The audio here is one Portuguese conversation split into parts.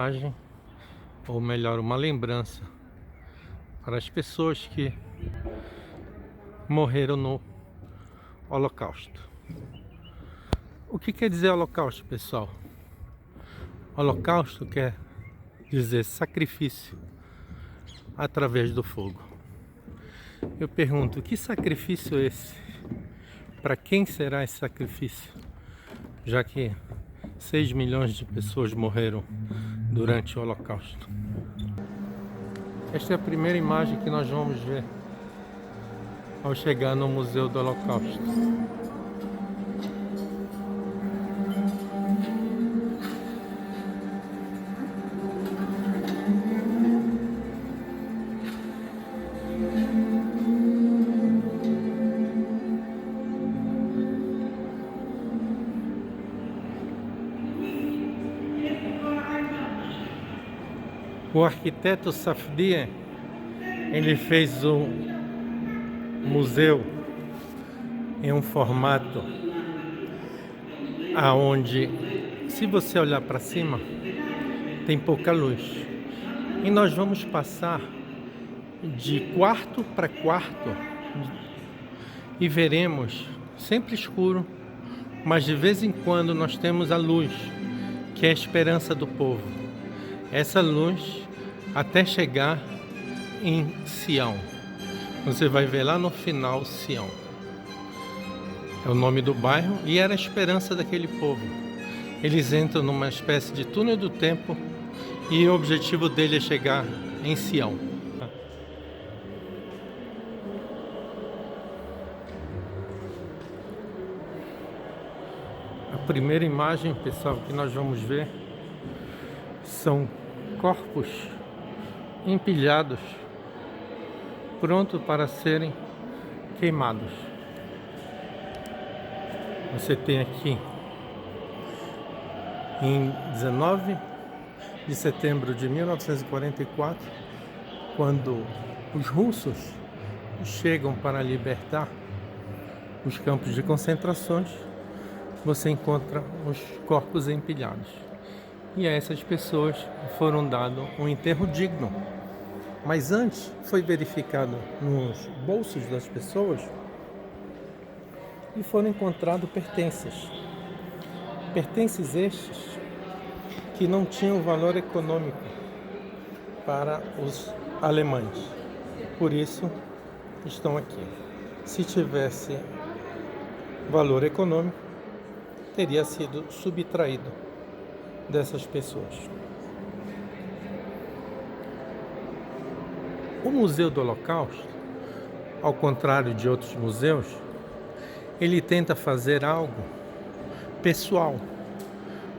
Imagem, ou melhor, uma lembrança para as pessoas que morreram no Holocausto. O que quer dizer Holocausto, pessoal? Holocausto quer dizer sacrifício através do fogo. Eu pergunto, que sacrifício é esse? Para quem será esse sacrifício? Já que 6 milhões de pessoas morreram durante o Holocausto. Esta é a primeira imagem que nós vamos ver ao chegar no Museu do Holocausto. O arquiteto Safdie, ele fez o museu em um formato aonde, se você olhar para cima, tem pouca luz. E nós vamos passar de quarto para quarto e veremos sempre escuro, mas de vez em quando nós temos a luz, que é a esperança do povo. Essa luz até chegar em Sião. Você vai ver lá no final Sião. É o nome do bairro e era a esperança daquele povo. Eles entram numa espécie de túnel do tempo e o objetivo dele é chegar em Sião. A primeira imagem, pessoal, que nós vamos ver são corpos empilhados, prontos para serem queimados. Você tem aqui em 19 de setembro de 1944, quando os russos chegam para libertar os campos de concentrações, você encontra os corpos empilhados. E a essas pessoas foram dado um enterro digno. Mas antes foi verificado nos bolsos das pessoas e foram encontrados pertences. Pertences estes que não tinham valor econômico para os alemães. Por isso estão aqui. Se tivesse valor econômico, teria sido subtraído dessas pessoas. O Museu do Holocausto, ao contrário de outros museus, ele tenta fazer algo pessoal,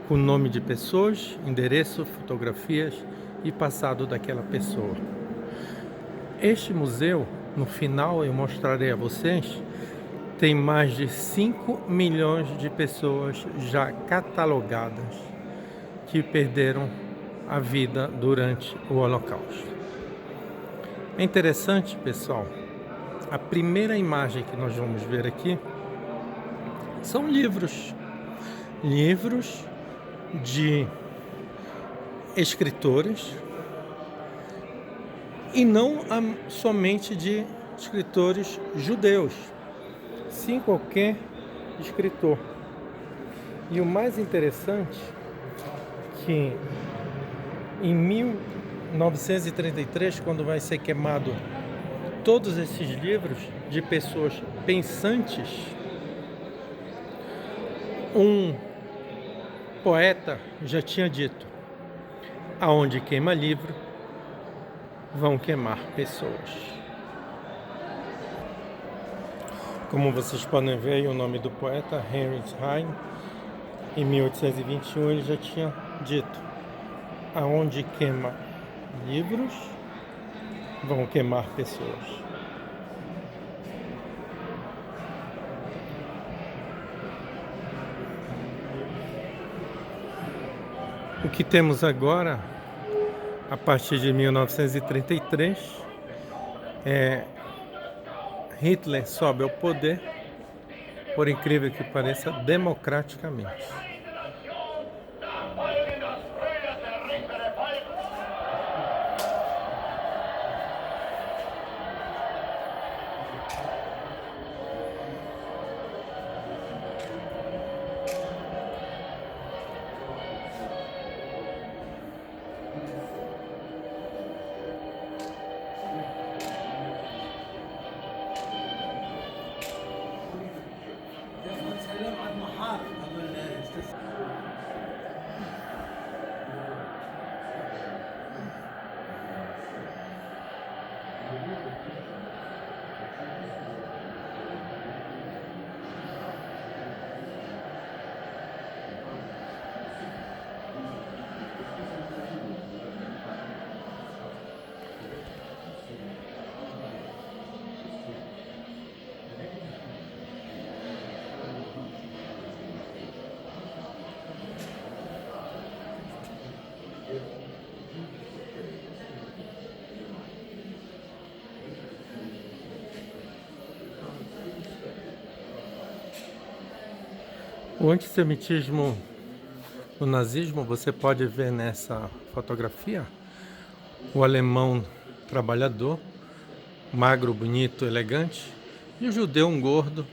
com nome de pessoas, endereço, fotografias e passado daquela pessoa. Este museu, no final eu mostrarei a vocês, tem mais de 5 milhões de pessoas já catalogadas que perderam a vida durante o Holocausto. É interessante, pessoal, a primeira imagem que nós vamos ver aqui são livros de escritores, e não somente de escritores judeus, sim qualquer escritor. E o mais interessante que em 1933, quando vai ser queimado todos esses livros de pessoas pensantes, um poeta já tinha dito: aonde queima livro, vão queimar pessoas. Como vocês podem ver, o nome do poeta, Heinrich Heine, em 1821 ele já tinha dito: aonde queima livros, vão queimar pessoas. O que temos agora, a partir de 1933, é Hitler sobe ao poder, por incrível que pareça, democraticamente. O antissemitismo no nazismo, você pode ver nessa fotografia o alemão trabalhador, magro, bonito, elegante, e o judeu um gordo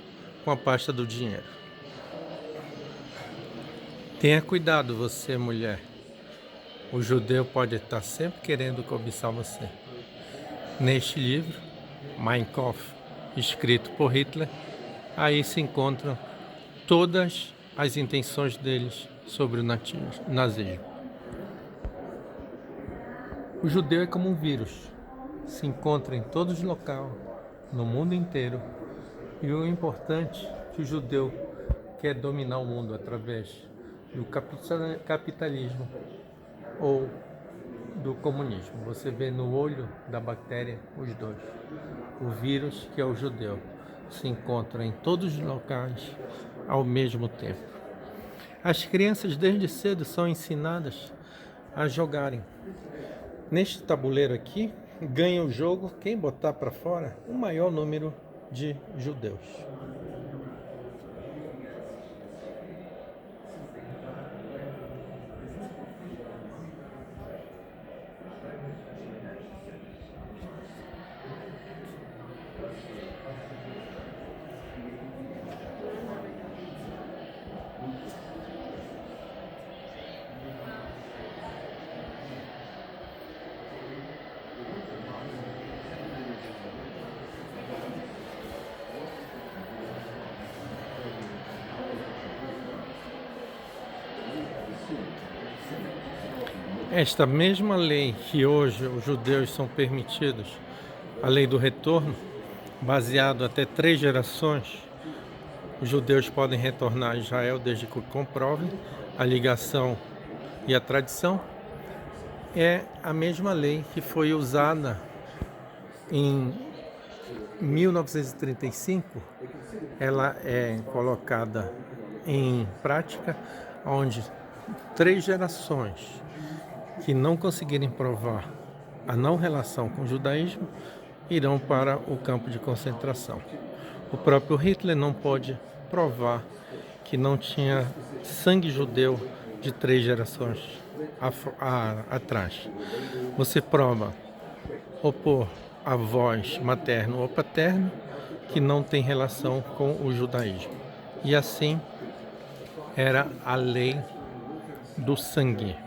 com a pasta do dinheiro. Tenha cuidado você, mulher. O judeu pode estar sempre querendo cobiçar você. Neste livro, Mein Kampf, escrito por Hitler, aí se encontram todas as intenções deles sobre o nazismo. O judeu é como um vírus, se encontra em todos os locais, no mundo inteiro, e o importante é que o judeu quer dominar o mundo através do capitalismo ou do comunismo. Você vê no olho da bactéria os dois. O vírus, que é o judeu, se encontra em todos os locais ao mesmo tempo. As crianças desde cedo são ensinadas a jogarem. Neste tabuleiro aqui, ganha o jogo quem botar para fora o maior número de judeus. Esta mesma lei que hoje os judeus são permitidos, a lei do retorno, baseado até 3 gerações, os judeus podem retornar a Israel desde que comprovem a ligação e a tradição, é a mesma lei que foi usada em 1935. Ela é colocada em prática, onde 3 gerações que não conseguirem provar a não relação com o judaísmo irão para o campo de concentração. O próprio Hitler não pôde provar que não tinha sangue judeu de 3 gerações atrás. Você prova ou por avós materno ou paterno que não tem relação com o judaísmo. E assim era a lei do sangue.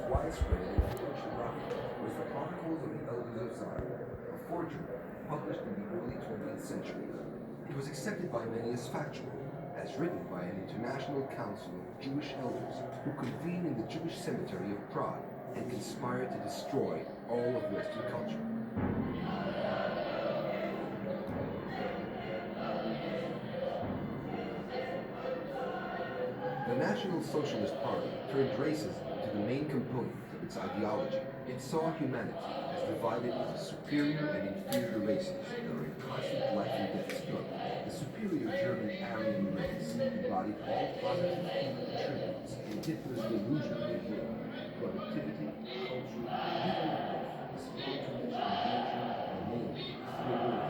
Widespread influential document was the Chronicles of the Elders of Zion, a forgery published in the early 20th century. It was accepted by many as factual, as written by an international council of Jewish elders who convened in the Jewish cemetery of Prague and conspired to destroy all of Western culture. The National Socialist Party turned racism into the main component of its ideology. It saw humanity as divided into superior and inferior races that are in constant life and death struggle. The superior German Aryan race embodied all positive human attributes in Hitler's delusion of the world: productivity, culture, legal life, a strong connection to nature, and namely, the ability to rule the world.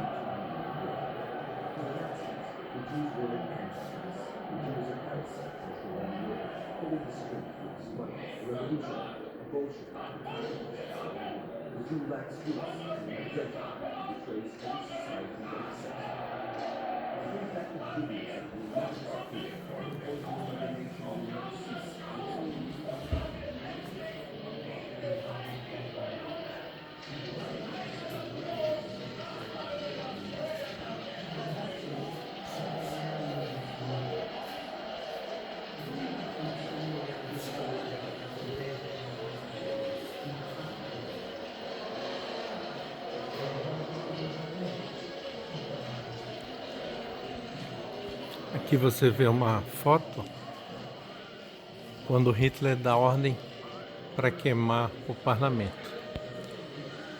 For the Nazis, the Jews were an antichrist, the Jews an ancestors for one world. Illusion, bullshit. Would you lack skills and agenda betrays any society that accepts? The impact of Judaism will not disappear, or condemnation will not cease until we Aqui você vê uma foto quando Hitler dá ordem para queimar o parlamento.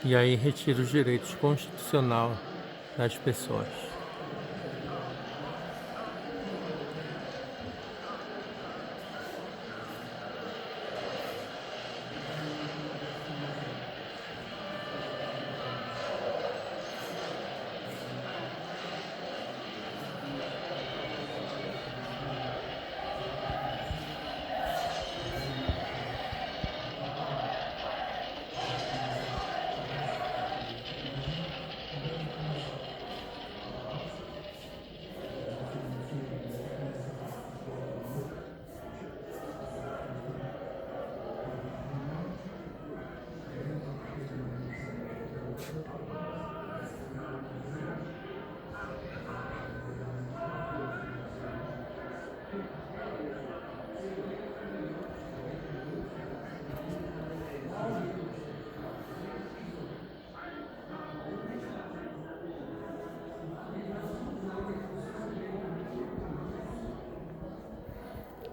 E aí retira os direitos constitucionais das pessoas.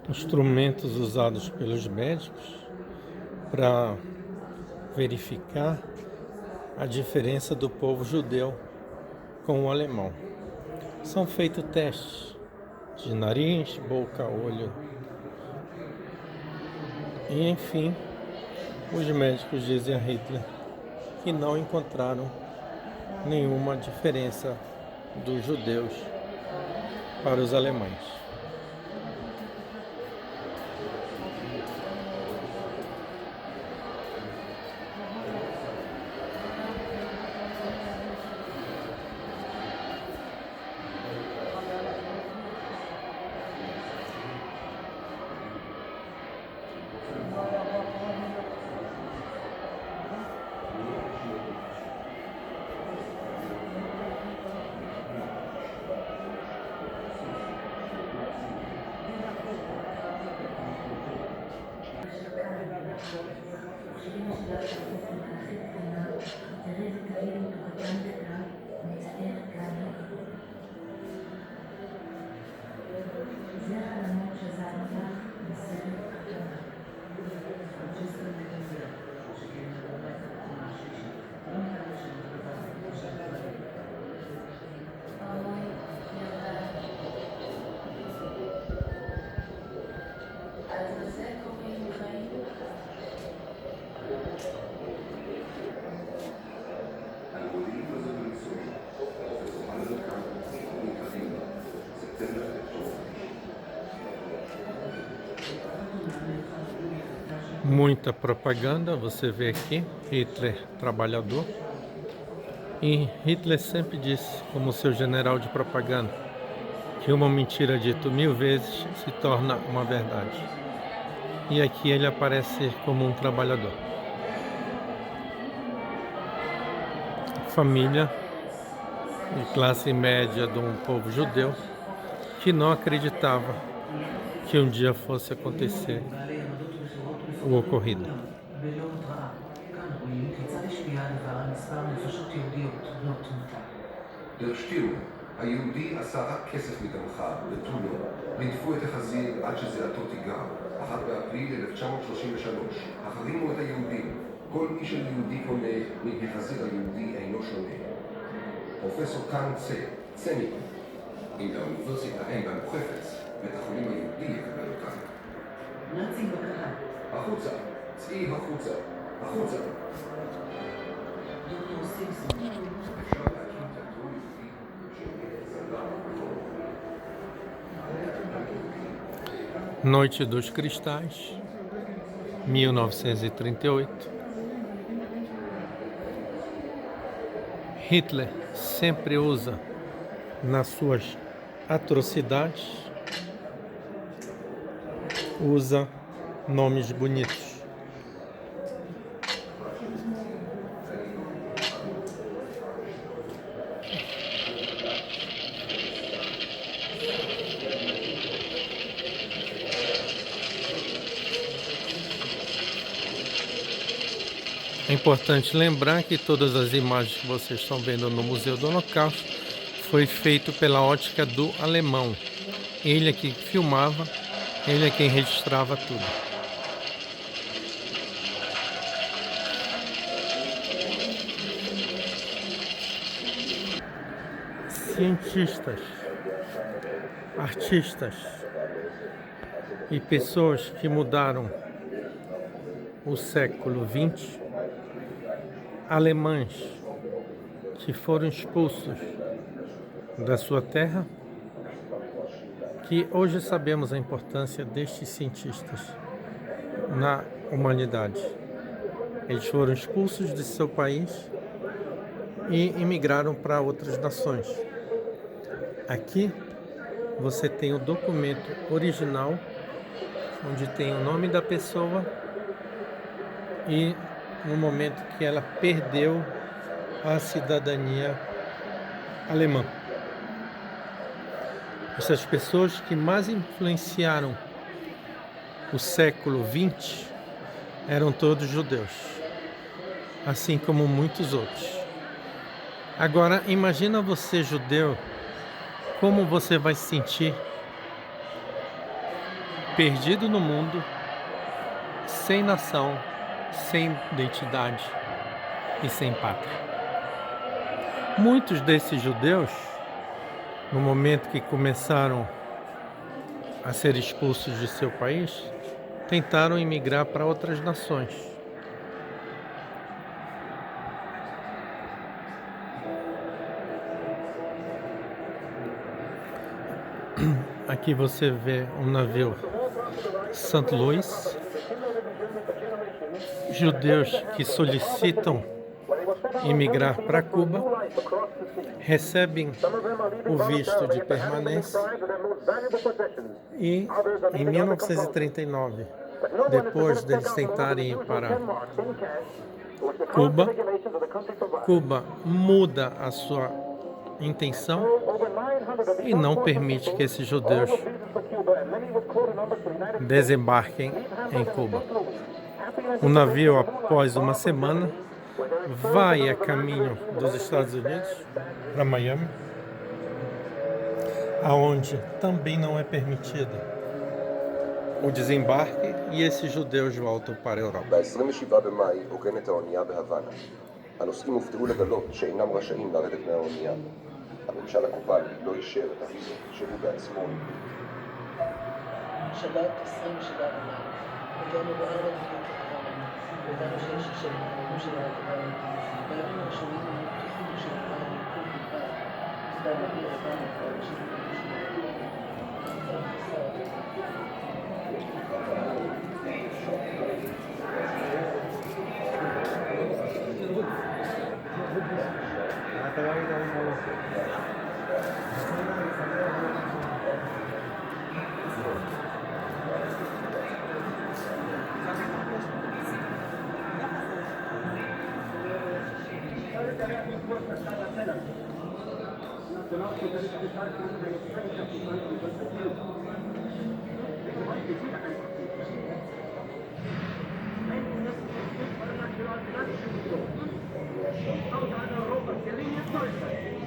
Instrumentos usados pelos médicos para verificar a diferença do povo judeu com o alemão. São feitos testes de nariz, boca, olho. E enfim, os médicos dizem a Hitler que não encontraram nenhuma diferença dos judeus para os alemães. Muita propaganda, você vê aqui, Hitler trabalhador. E Hitler sempre disse, como seu general de propaganda, que uma mentira dita 1000 vezes se torna uma verdade. E aqui ele aparece como um trabalhador. Família de classe média de um povo judeu que não acreditava que um dia fosse acontecer o ocorrido. דרך שטירמן, היהודי עשה רק כסף מדמך ותו לא. רדפו את החזיר עד שזיעתו תיגר. 1 באפריל 1933. החרימו את היהודים. כל מי של יהודי קונה מן החזיר היהודי אינו שונה. פרופסור קארן צניקוב. אם באוניברסיטה אין בנו חפץ, בית החולים היהודי יקבל אותם. נאצים בקהל. החוצה. צאי החוצה. החוצה. דוקטור סימפסון. אפשר להקים תיאטרון יהודי Noite dos Cristais, 1938. Hitler sempre usa nas suas atrocidades, usa nomes bonitos. É importante lembrar que todas as imagens que vocês estão vendo no Museu do Holocausto foi feito pela ótica do alemão. Ele é quem filmava, ele é quem registrava tudo. Cientistas, artistas e pessoas que mudaram o século XX, alemães que foram expulsos da sua terra, que hoje sabemos a importância destes cientistas na humanidade. Eles foram expulsos de seu país e imigraram para outras nações. Aqui você tem o documento original, onde tem o nome da pessoa e no momento que ela perdeu a cidadania alemã. Essas pessoas que mais influenciaram o século XX eram todos judeus, assim como muitos outros. Agora, imagina você, judeu, como você vai se sentir perdido no mundo, sem nação, sem identidade e sem pátria. Muitos desses judeus, no momento que começaram a ser expulsos de seu país, tentaram emigrar para outras nações. Aqui você vê um navio St. Louis, judeus que solicitam imigrar para Cuba, recebem o visto de permanência e em 1939, depois deles tentarem ir para Cuba muda a sua intenção e não permite que esses judeus desembarquem em Cuba. O navio, após uma semana, vai a caminho dos Estados Unidos para Miami, aonde também não é permitido o desembarque e esses judeus voltam para a Europa. ב-27 במאי עוגנת האונייה בהוואנה. הנוסעים הופתעו לגלות שאינם רשאים לרדת מהאונייה. הממשל הקובאני לא אישר את הוויזות שהוא בעצמו. שבת 27 במאי, הגענו ב-4 לפנות הקרון, הבנו שיש ששלנו של הקרון, בימים הראשונים היו פתוחים של הקרון מכל בלבד, הסתענו ביוון הקרון של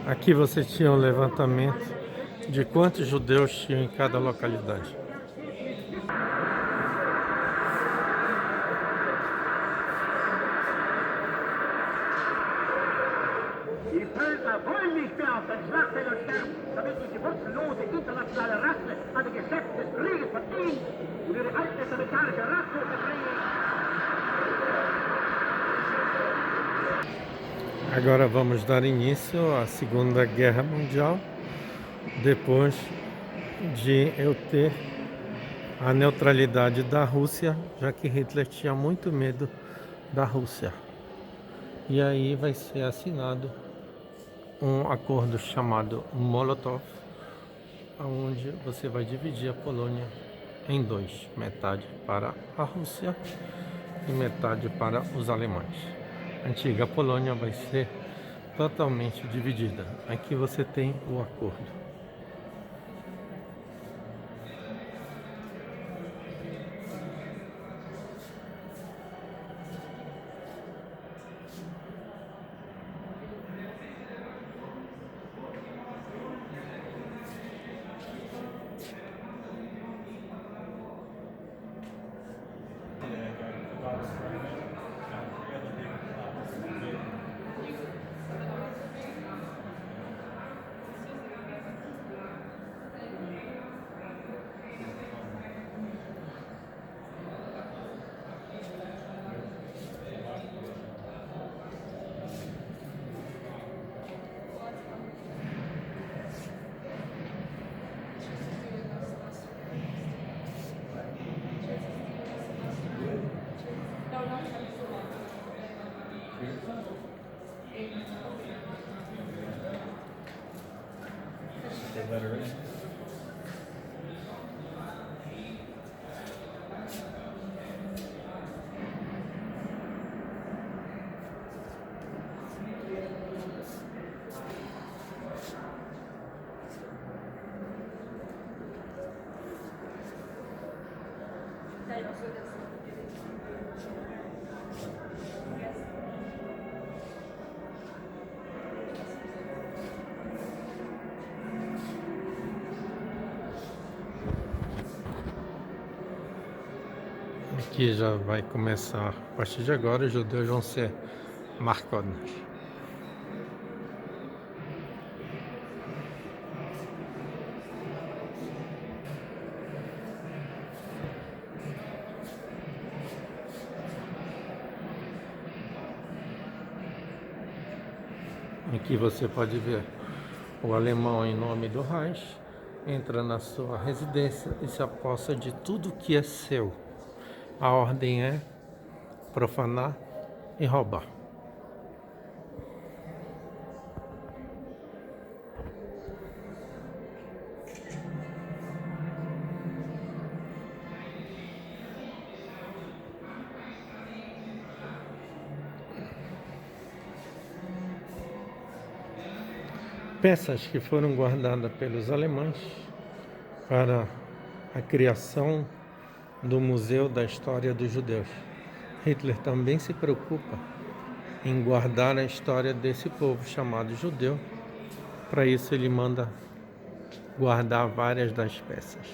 Aqui você tinha um levantamento de quantos judeus tinham em cada localidade. Die Völker wollen nicht mehr auf den Schlachtfeldern sterben, damit sich die wurzellose internationale Rasse an die Gesetze des Krieges verdient und ihre alttestamentarische Rasse befrieden. Agora vamos dar início à Segunda Guerra Mundial, depois de eu ter a neutralidade da Rússia, já que Hitler tinha muito medo da Rússia. E aí vai ser assinado um acordo chamado Molotov, onde você vai dividir a Polônia em dois, metade para a Rússia e metade para os alemães. A antiga Polônia vai ser totalmente dividida. Aqui você tem o acordo. Aqui já vai começar, a partir de agora, os judeus vão ser marcados. Aqui você pode ver o alemão em nome do Reich, entra na sua residência e se apossa de tudo que é seu. A ordem é profanar e roubar. Peças que foram guardadas pelos alemães para a criação do Museu da História dos Judeus. Hitler também se preocupa em guardar a história desse povo chamado judeu. Para isso ele manda guardar várias das peças.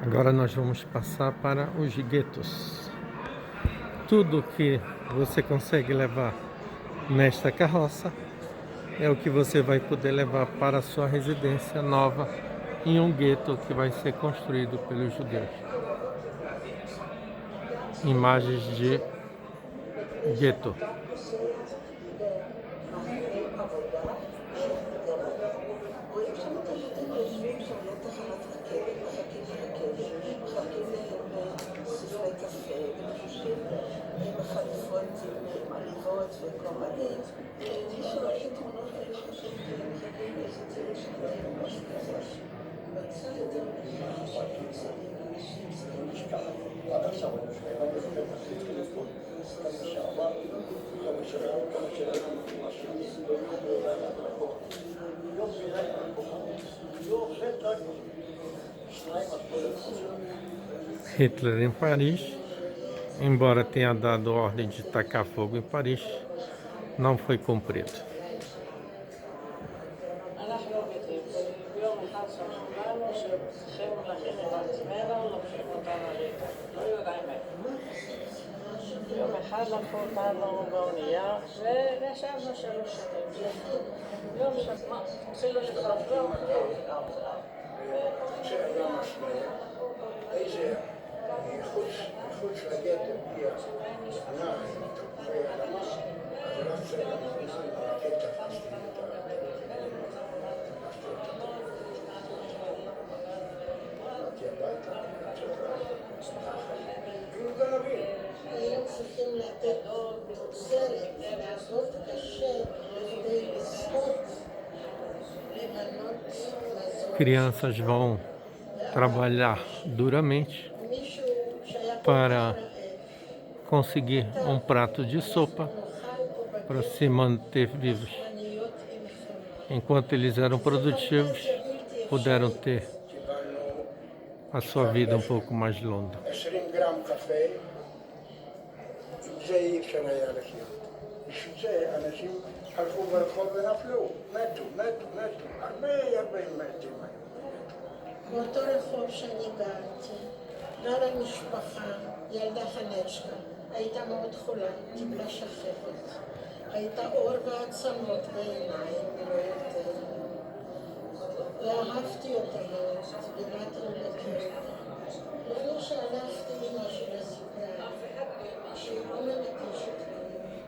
Agora nós vamos passar para os guetos. Tudo que você consegue levar nesta carroça é o que você vai poder levar para a sua residência nova em um gueto que vai ser construído pelos judeus. Imagens de gueto. Hitler em Paris, embora tenha dado ordem de tacar fogo em Paris, não foi cumprido. יום אחד לקחו אותנו באונייה וישבנו 3 שנים. יום שמה, התחילו להתחבר. איזה מחוץ לגטו, הנער, אז אנחנו היינו צריכים לתת תוצרת, לעבוד קשה כדי לזכות לבנות מזון. Crianças vão trabalhar duramente מישהו שהיה פה para conseguir um prato de sopa para se manter vivos. עניות עם חמאה. Enquanto eles eram produtivos, puderam ter a sua vida um pouco mais longa. 20 גרם קפה, זה אי אפשר היה לחיות. בשביל זה אנשים הלכו ברחוב ונפלו, מתו, הרבה מתים. באותו רחוב שאני גרתי, גרה משפחה, ילדה חנצ'קה, הייתה מאוד חולה, קיבלה שחפת. הייתה עור ועצמות בעיניים, ולא יותר. ואהבתי אותה מאוד, ובאתי לבקר אותה. לא שהלכתי אמא שלה סיפרה, שהיא לא מבקשת דברים,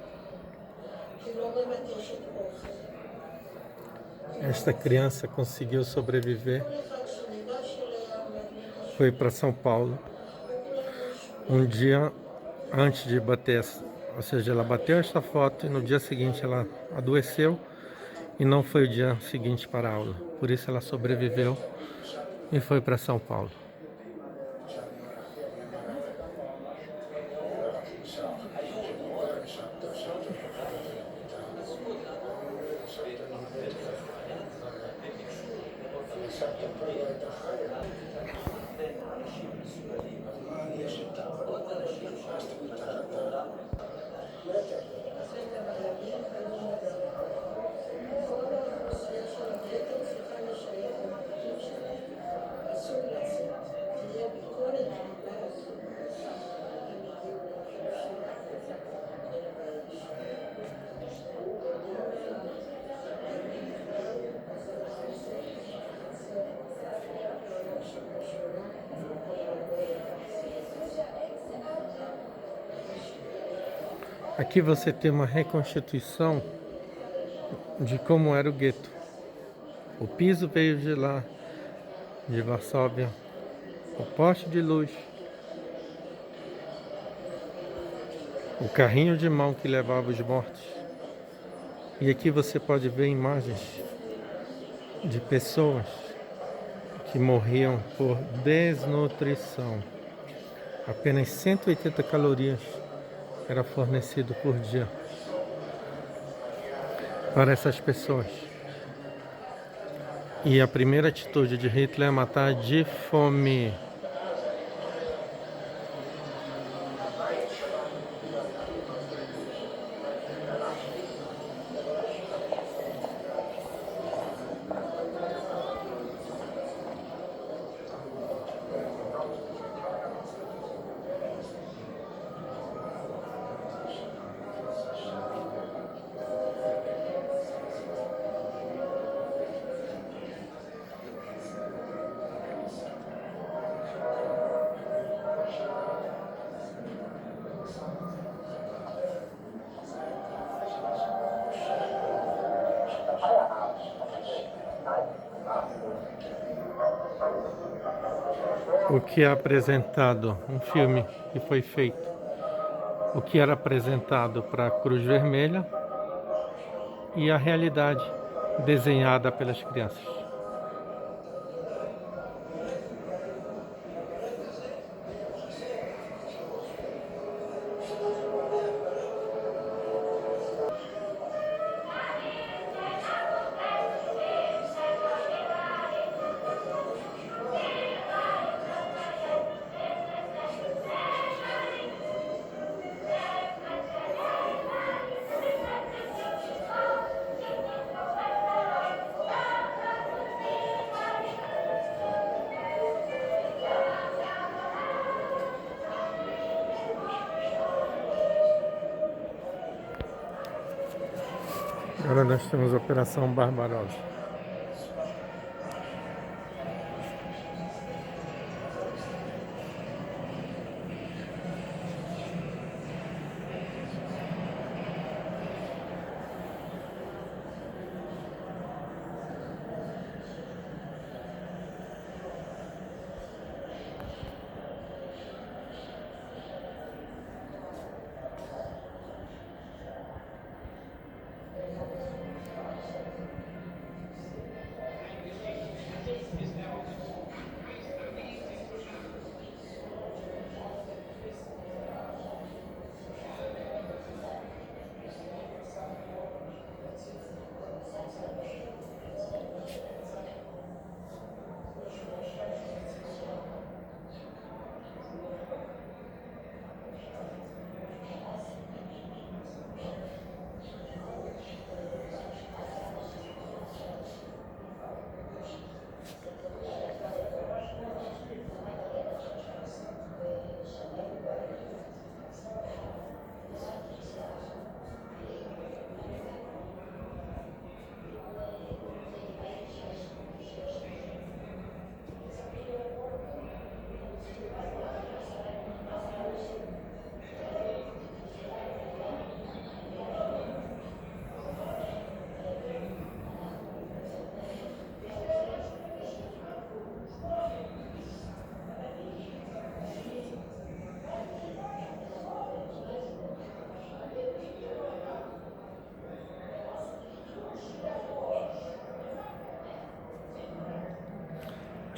שהיא לא מבקשת אוכל. Esta criança conseguiu sobreviver, foi para São Paulo. Um dia antes de bater, ou seja, ela bateu esta foto e no dia seguinte ela adoeceu e não foi o dia seguinte para a aula. Por isso ela sobreviveu e foi para São Paulo. Aqui você tem uma reconstituição de como era o gueto. O piso veio de lá, de Varsóvia, o poste de luz, o carrinho de mão que levava os mortos. E aqui você pode ver imagens de pessoas que morriam por desnutrição. Apenas 180 calorias era fornecido por dia para essas pessoas. E a primeira atitude de Hitler é matar de fome. O que é apresentado, um filme que foi feito, o que era apresentado para a Cruz Vermelha e a realidade desenhada pelas crianças. Agora nós temos a Operação Barbarossa.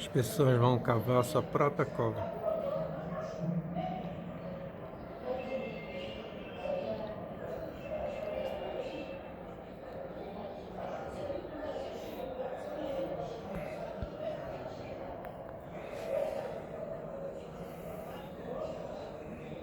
As pessoas vão cavar a sua própria cova.